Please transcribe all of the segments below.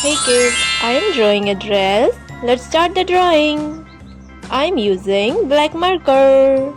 Hey kids, I am drawing a dress. Let's start the drawing. I am using black marker.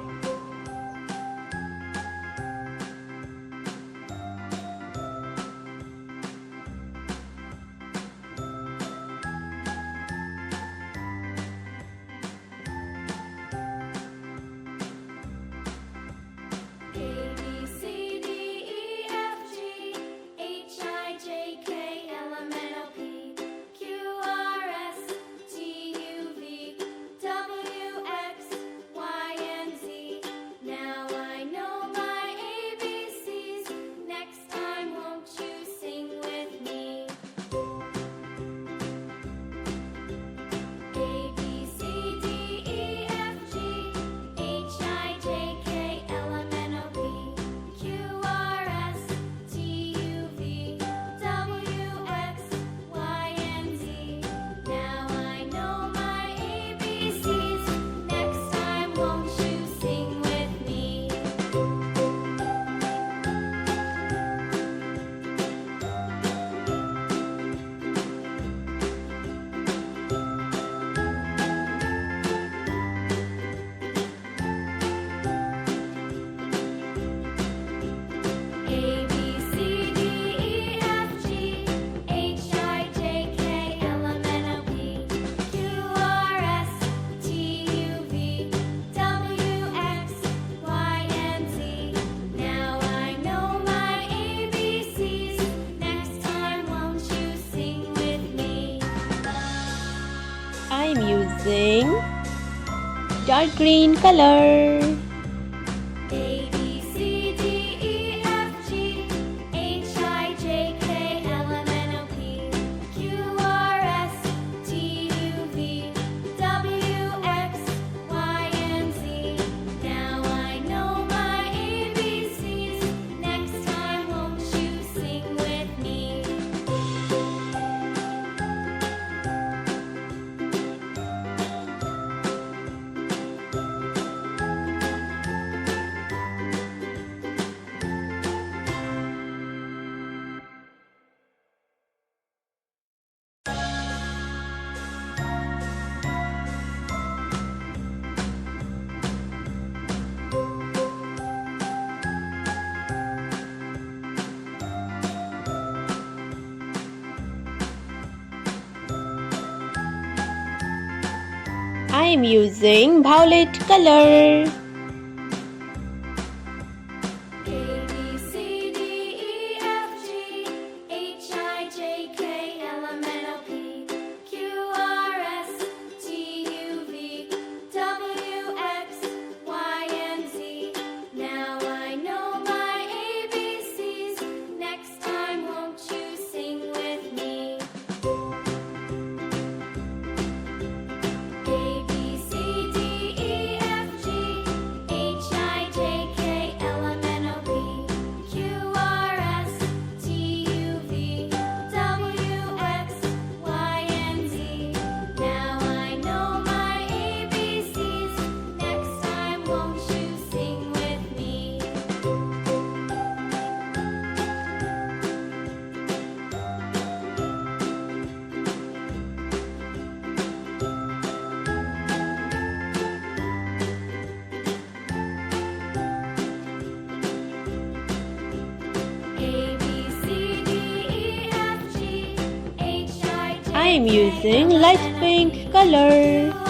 I am using dark green color. A, B, C, D, E, F, G, H, I, J, K, L, M, N, O, P, Q, R, S, T, U, V, W, X, Y, and Z. Now I know my ABCs. Next time, won't you sing with me? I am using violet color. A, B, C, D, E, F, G, H, I, J, K, L, M, N, O, P, Q, R, S, T, U, V, W, X, Y, and Z. Now I know my ABCs. Next time, won't you sing with me? A, B, C, D, E, F, G, H, I, J, K, L, M, N, O, P, Q, R, S, T, U, V, W, X, Y, and Z. Now I know my ABCs. Next time, won't you sing with me? A, B, C, D, E, F, G, H, I, J, I am K, using L, M, light N, O, pink P, color.